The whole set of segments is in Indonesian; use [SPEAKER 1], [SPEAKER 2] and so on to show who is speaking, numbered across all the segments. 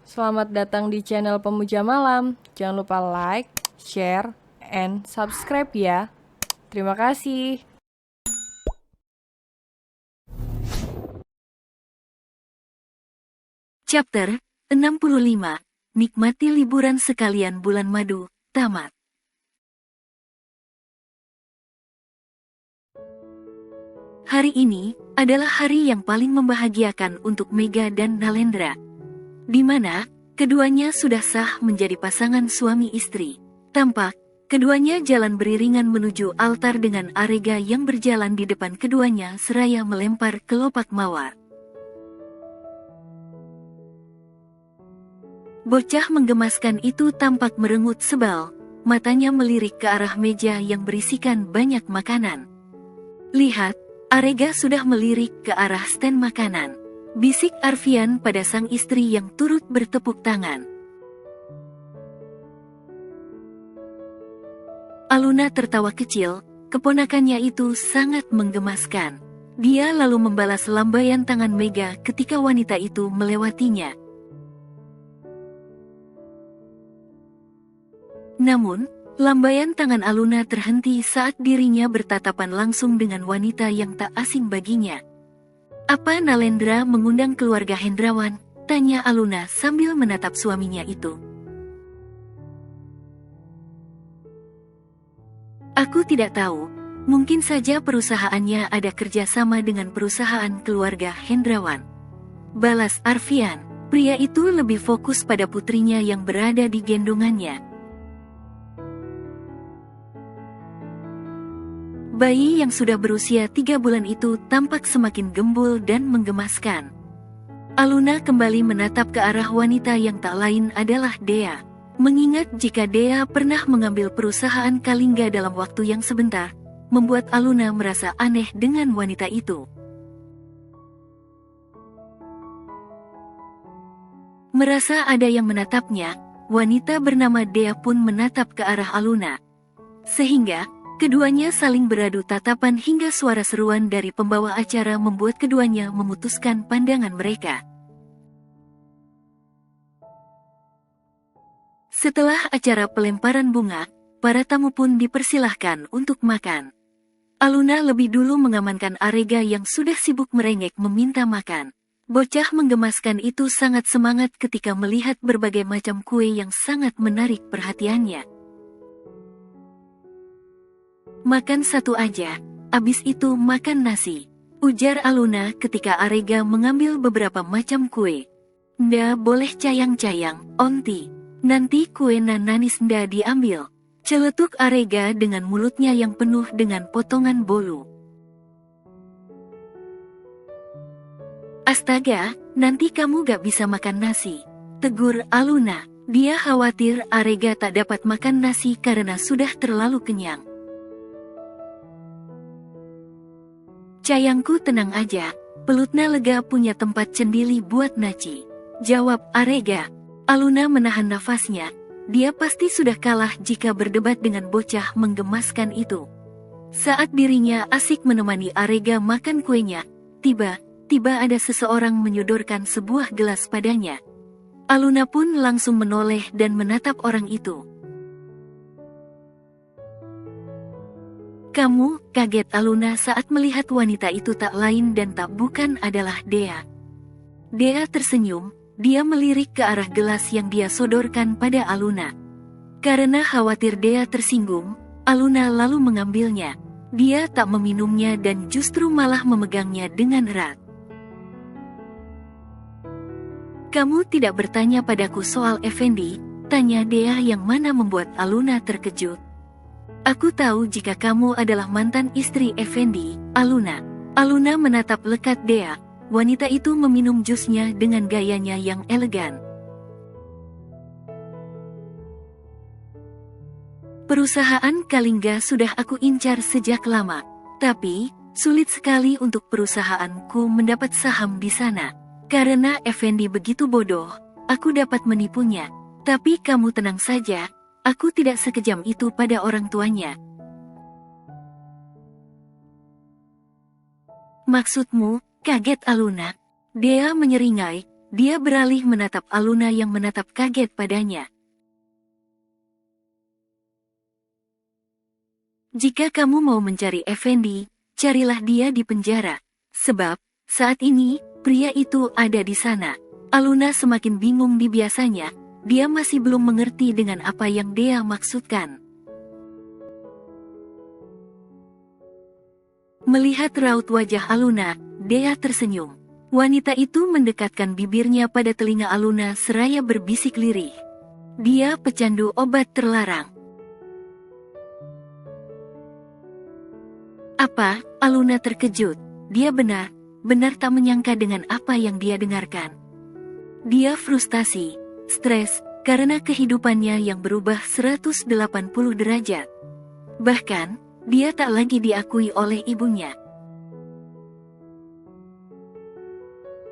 [SPEAKER 1] Selamat datang di channel Pemuja Malam. Jangan lupa like, share, and subscribe ya. Terima kasih.
[SPEAKER 2] Chapter 65. Nikmati liburan sekalian bulan madu, tamat. Hari ini adalah hari yang paling membahagiakan untuk Mega dan Nalendra, di mana keduanya sudah sah menjadi pasangan suami istri. Tampak keduanya jalan beriringan menuju altar dengan Arega yang berjalan di depan keduanya seraya melempar kelopak mawar. Bocah menggemaskan itu tampak merengut sebal, matanya melirik ke arah meja yang berisikan banyak makanan. Lihat, Arega sudah melirik ke arah stand makanan. Bisik Arfian pada sang istri yang turut bertepuk tangan. Aluna tertawa kecil, keponakannya itu sangat menggemaskan. Dia lalu membalas lambaian tangan Mega ketika wanita itu melewatinya. Namun, lambaian tangan Aluna terhenti saat dirinya bertatapan langsung dengan wanita yang tak asing baginya. "Apa Nalendra mengundang keluarga Hendrawan?" tanya Aluna sambil menatap suaminya itu. "Aku tidak tahu, mungkin saja perusahaannya ada kerjasama dengan perusahaan keluarga Hendrawan," balas Arfian. Pria itu lebih fokus pada putrinya yang berada di gendongannya. Bayi yang sudah berusia 3 bulan itu tampak semakin gembul dan menggemaskan. Aluna kembali menatap ke arah wanita yang tak lain adalah Dea. Mengingat jika Dea pernah mengambil perusahaan Kalingga dalam waktu yang sebentar, membuat Aluna merasa aneh dengan wanita itu. Merasa ada yang menatapnya, wanita bernama Dea pun menatap ke arah Aluna. Sehingga keduanya saling beradu tatapan hingga suara seruan dari pembawa acara membuat keduanya memutuskan pandangan mereka. Setelah acara pelemparan bunga, para tamu pun dipersilahkan untuk makan. Aluna lebih dulu mengamankan Arega yang sudah sibuk merengek meminta makan. Bocah menggemaskan itu sangat semangat ketika melihat berbagai macam kue yang sangat menarik perhatiannya. "Makan satu aja, abis itu makan nasi," ujar Aluna ketika Arega mengambil beberapa macam kue. "Nda boleh cayang-cayang, onti. Nanti kue nanis nda diambil," celetuk Arega dengan mulutnya yang penuh dengan potongan bolu. "Astaga, nanti kamu gak bisa makan nasi," tegur Aluna. Dia khawatir Arega tak dapat makan nasi karena sudah terlalu kenyang. "Cayangku tenang aja, pelutna lega punya tempat cendili buat naci," jawab Arega. Aluna menahan nafasnya, dia pasti sudah kalah jika berdebat dengan bocah menggemaskan itu. Saat dirinya asik menemani Arega makan kuenya, tiba-tiba ada seseorang menyodorkan sebuah gelas padanya. Aluna pun langsung menoleh dan menatap orang itu. "Kamu?" kaget Aluna saat melihat wanita itu tak lain dan tak bukan adalah Dea. Dea tersenyum, dia melirik ke arah gelas yang dia sodorkan pada Aluna. Karena khawatir Dea tersinggung, Aluna lalu mengambilnya. Dia tak meminumnya dan justru malah memegangnya dengan erat. "Kamu tidak bertanya padaku soal Effendi?" tanya Dea yang mana membuat Aluna terkejut. "Aku tahu jika kamu adalah mantan istri Effendi, Aluna." Aluna menatap lekat Dea. Wanita itu meminum jusnya dengan gayanya yang elegan. "Perusahaan Kalingga sudah aku incar sejak lama, tapi sulit sekali untuk perusahaanku mendapat saham di sana. Karena Effendi begitu bodoh, aku dapat menipunya. Tapi kamu tenang saja, aku tidak sekejam itu pada orang tuanya." "Maksudmu?" kaget Aluna. Dea menyeringai, dia beralih menatap Aluna yang menatap kaget padanya. Jika kamu mau mencari Effendi, carilah dia di penjara. Sebab, saat ini, pria itu ada di sana. Aluna semakin bingung di biasanya, dia masih belum mengerti dengan apa yang Dea maksudkan. Melihat raut wajah Aluna, Dea tersenyum. Wanita itu mendekatkan bibirnya pada telinga Aluna seraya berbisik lirih. Dia pecandu obat terlarang. Apa? Aluna terkejut. Dia benar tak menyangka dengan apa yang dia dengarkan. Dia frustasi, stres, karena kehidupannya yang berubah 180 derajat. Bahkan, dia tak lagi diakui oleh ibunya.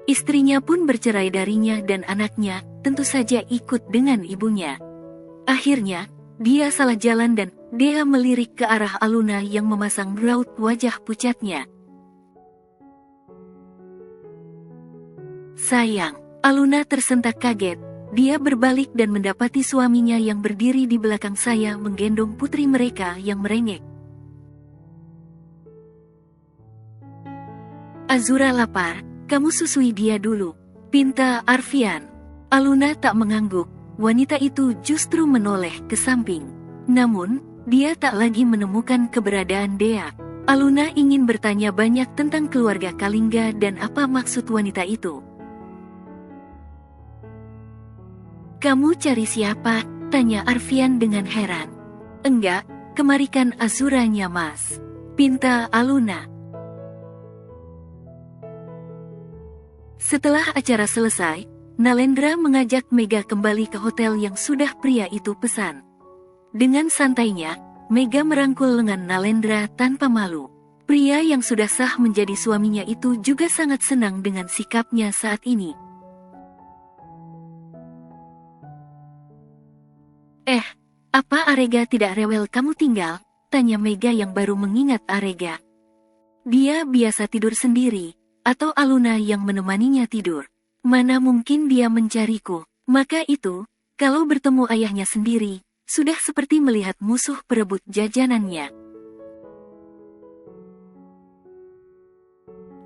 [SPEAKER 2] Istrinya pun bercerai darinya dan anaknya tentu saja ikut dengan ibunya. Akhirnya, dia salah jalan dan Dea melirik ke arah Aluna yang memasang raut wajah pucatnya. Sayang, Aluna tersentak kaget. Dia berbalik dan mendapati suaminya yang berdiri di belakang saya menggendong putri mereka yang merengek. Azura lapar, kamu susui dia dulu, pinta Arfian. Aluna tak mengangguk, wanita itu justru menoleh ke samping. Namun, dia tak lagi menemukan keberadaan Dea. Aluna ingin bertanya banyak tentang keluarga Kalingga dan apa maksud wanita itu. Kamu cari siapa? Tanya Arfian dengan heran. Enggak, kemarikan Azuranya mas, pinta Aluna. Setelah acara selesai, Nalendra mengajak Mega kembali ke hotel yang sudah pria itu pesan. Dengan santainya, Mega merangkul lengan Nalendra tanpa malu. Pria yang sudah sah menjadi suaminya itu juga sangat senang dengan sikapnya saat ini. Apa Arega tidak rewel kamu tinggal? Tanya Mega yang baru mengingat Arega. Dia biasa tidur sendiri, atau Aluna yang menemaninya tidur. Mana mungkin dia mencariku? Maka itu, kalau bertemu ayahnya sendiri, sudah seperti melihat musuh perebut jajanannya.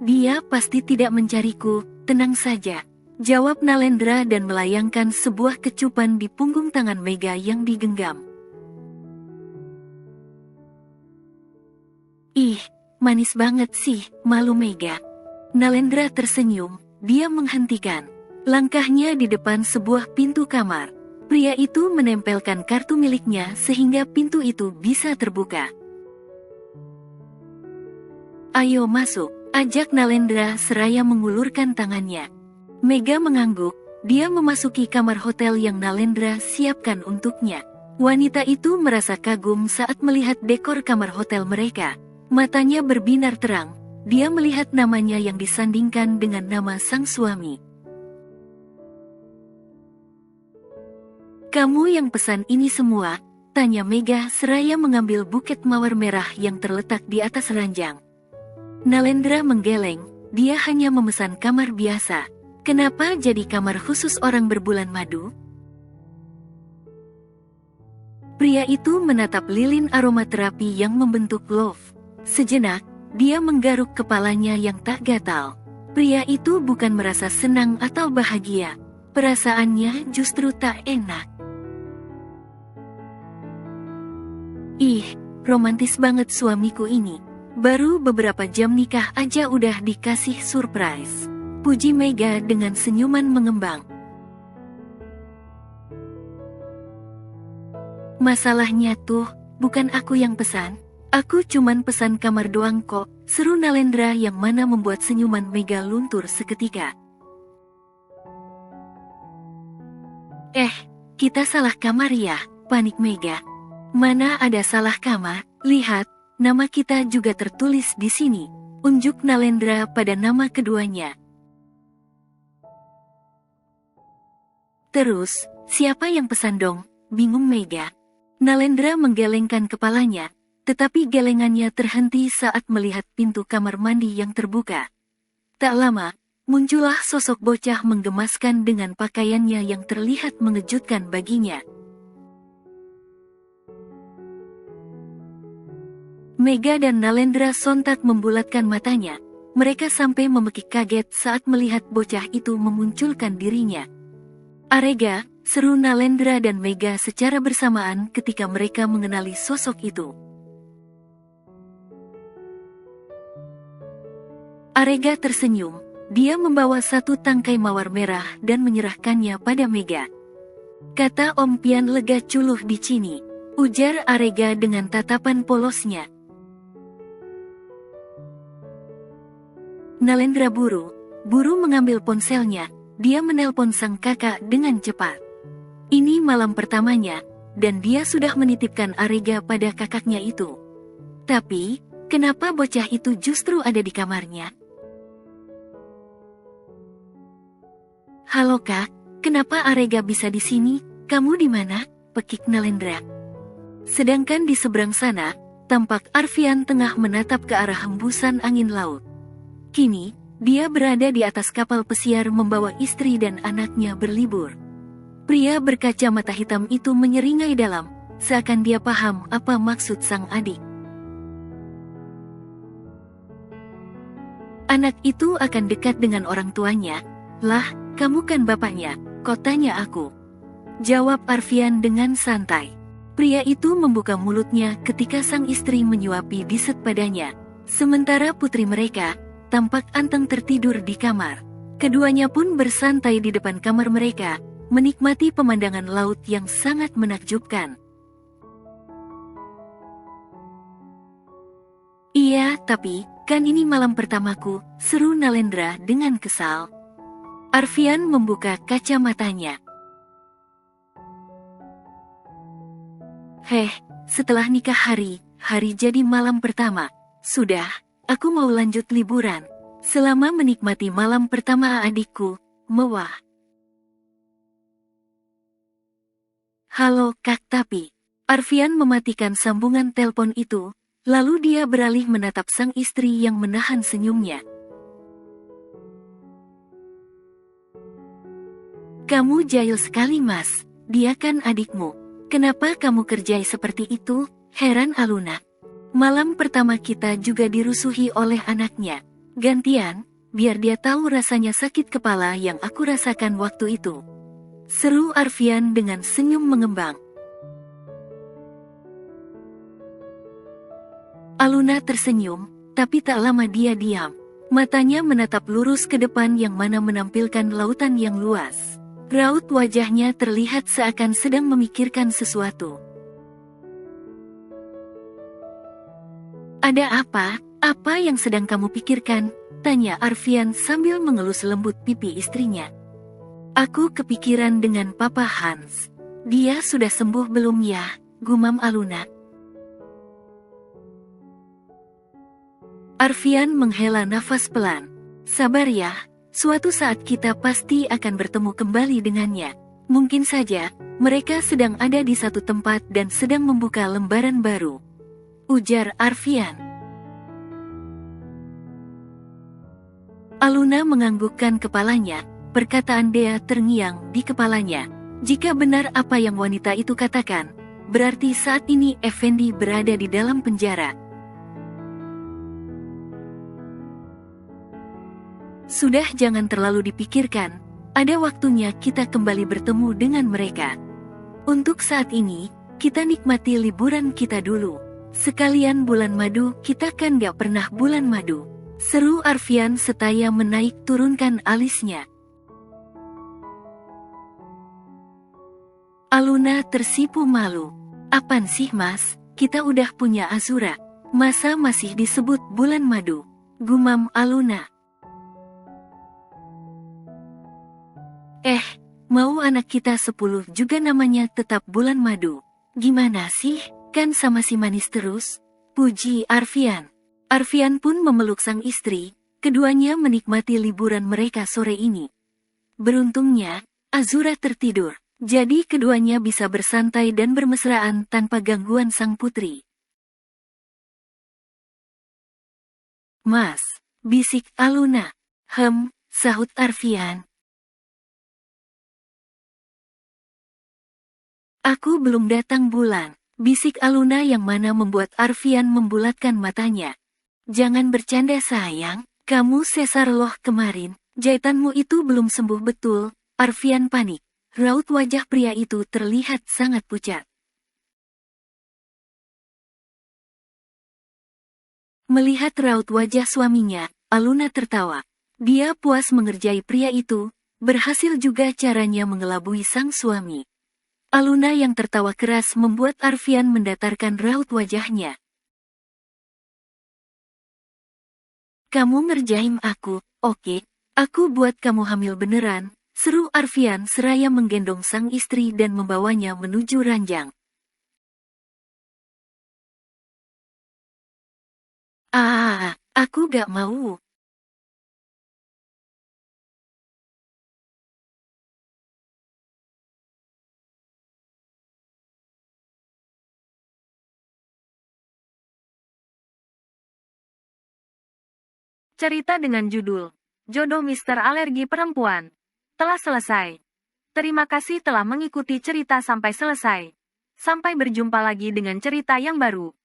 [SPEAKER 2] Dia pasti tidak mencariku, tenang saja, jawab Nalendra dan melayangkan sebuah kecupan di punggung tangan Mega yang digenggam. Ih, manis banget sih, malu Mega. Nalendra tersenyum, dia menghentikan langkahnya di depan sebuah pintu kamar. Pria itu menempelkan kartu miliknya sehingga pintu itu bisa terbuka. Ayo masuk, ajak Nalendra seraya mengulurkan tangannya. Mega mengangguk, dia memasuki kamar hotel yang Nalendra siapkan untuknya. Wanita itu merasa kagum saat melihat dekor kamar hotel mereka. Matanya berbinar terang, dia melihat namanya yang disandingkan dengan nama sang suami. Kamu yang pesan ini semua? Tanya Mega seraya mengambil buket mawar merah yang terletak di atas ranjang. Nalendra menggeleng, dia hanya memesan kamar biasa. Kenapa jadi kamar khusus orang berbulan madu? Pria itu menatap lilin aromaterapi yang membentuk love. Sejenak, dia menggaruk kepalanya yang tak gatal. Pria itu bukan merasa senang atau bahagia. Perasaannya justru tak enak. Ih, romantis banget suamiku ini. Baru beberapa jam nikah aja udah dikasih surprise. Puji Mega dengan senyuman mengembang. Masalahnya tuh, bukan aku yang pesan. Aku cuman pesan kamar doang kok, seru Nalendra yang mana membuat senyuman Mega luntur seketika. Kita salah kamar ya, panik Mega. Mana ada salah kamar, lihat, nama kita juga tertulis di sini. Unjuk Nalendra pada nama keduanya. Terus, siapa yang pesan dong? Bingung Mega. Nalendra menggelengkan kepalanya, tetapi gelengannya terhenti saat melihat pintu kamar mandi yang terbuka. Tak lama, muncullah sosok bocah menggemaskan dengan pakaiannya yang terlihat mengejutkan baginya. Mega dan Nalendra sontak membulatkan matanya. Mereka sampai memekik kaget saat melihat bocah itu memunculkan dirinya. "Arega!" seru Nalendra dan Mega secara bersamaan ketika mereka mengenali sosok itu. Arega tersenyum. Dia membawa satu tangkai mawar merah dan menyerahkannya pada Mega. "Kata Om Pian lega culuh di sini," ujar Arega dengan tatapan polosnya. Nalendra buru mengambil ponselnya. Dia menelpon sang kakak dengan cepat. Ini malam pertamanya, dan dia sudah menitipkan Arega pada kakaknya itu. Tapi, kenapa bocah itu justru ada di kamarnya? "Halo Kak, kenapa Arega bisa di sini? Kamu di mana?" pekik Nalendra. Sedangkan di seberang sana, tampak Arfian tengah menatap ke arah hembusan angin laut. Kini, dia berada di atas kapal pesiar membawa istri dan anaknya berlibur. Pria berkacamata hitam itu menyeringai dalam, seakan dia paham apa maksud sang adik. "Anak itu akan dekat dengan orang tuanya." "Lah, kamu kan bapaknya, kok tanya aku?" jawab Arfian dengan santai. Pria itu membuka mulutnya ketika sang istri menyuapi diset padanya. Sementara putri mereka tampak anteng tertidur di kamar. Keduanya pun bersantai di depan kamar mereka, menikmati pemandangan laut yang sangat menakjubkan. "Iya, tapi kan ini malam pertamaku," seru Nalendra dengan kesal. Arfian membuka kacamatanya. "Heh, setelah nikah hari jadi malam pertama. Sudah, aku mau lanjut liburan. Selama menikmati malam pertama adikku, mewah." "Halo Kak, tapi..." Arfian mematikan sambungan telepon itu, lalu dia beralih menatap sang istri yang menahan senyumnya. "Kamu jahil sekali Mas, dia kan adikmu. Kenapa kamu kerjai seperti itu?" heran Aluna. "Malam pertama kita juga dirusuhi oleh anaknya. Gantian, biar dia tahu rasanya sakit kepala yang aku rasakan waktu itu," seru Arfian dengan senyum mengembang. Aluna tersenyum, tapi tak lama dia diam. Matanya menatap lurus ke depan yang mana menampilkan lautan yang luas. Raut wajahnya terlihat seakan sedang memikirkan sesuatu. "Ada apa? Apa yang sedang kamu pikirkan?" tanya Arfian sambil mengelus lembut pipi istrinya. "Aku kepikiran dengan Papa Hans. Dia sudah sembuh belum ya?" gumam Aluna. Arfian menghela nafas pelan. "Sabar ya, suatu saat kita pasti akan bertemu kembali dengannya. Mungkin saja, mereka sedang ada di satu tempat dan sedang membuka lembaran baru," ujar Arfian. Aluna menganggukkan kepalanya, perkataan Dea terngiang di kepalanya. Jika benar apa yang wanita itu katakan, berarti saat ini Effendi berada di dalam penjara. "Sudah, jangan terlalu dipikirkan, ada waktunya kita kembali bertemu dengan mereka. Untuk saat ini, kita nikmati liburan kita dulu. Sekalian bulan madu, kita kan gak pernah bulan madu," seru Arfian setaya menaik turunkan alisnya. Aluna tersipu malu. "Apaan sih Mas, kita udah punya Azura. Masa masih disebut bulan madu?" gumam Aluna. Mau anak kita 10 juga namanya tetap bulan madu. Gimana sih, kan sama si manis terus?" puji Arfian. Arfian pun memeluk sang istri, keduanya menikmati liburan mereka sore ini. Beruntungnya, Azura tertidur, jadi keduanya bisa bersantai dan bermesraan tanpa gangguan sang putri. "Mas," bisik Aluna. sahut Arfian. Aku belum datang bulan, bisik Aluna yang mana membuat Arfian membulatkan matanya. Jangan bercanda sayang, kamu sesar loh kemarin, jahitanmu itu belum sembuh betul. Arfian panik, raut wajah pria itu terlihat sangat pucat. Melihat raut wajah suaminya, Aluna tertawa. Dia puas mengerjai pria itu, berhasil juga caranya mengelabui sang suami. Aluna yang tertawa keras membuat Arfian mendatarkan raut wajahnya. Kamu ngerjain aku, oke, aku buat kamu hamil beneran, seru Arfian seraya menggendong sang istri dan membawanya menuju ranjang. Aku gak mau.
[SPEAKER 3] Cerita dengan judul Jodoh Mister Alergi Perempuan telah selesai. Terima kasih telah mengikuti cerita sampai selesai. Sampai berjumpa lagi dengan cerita yang baru.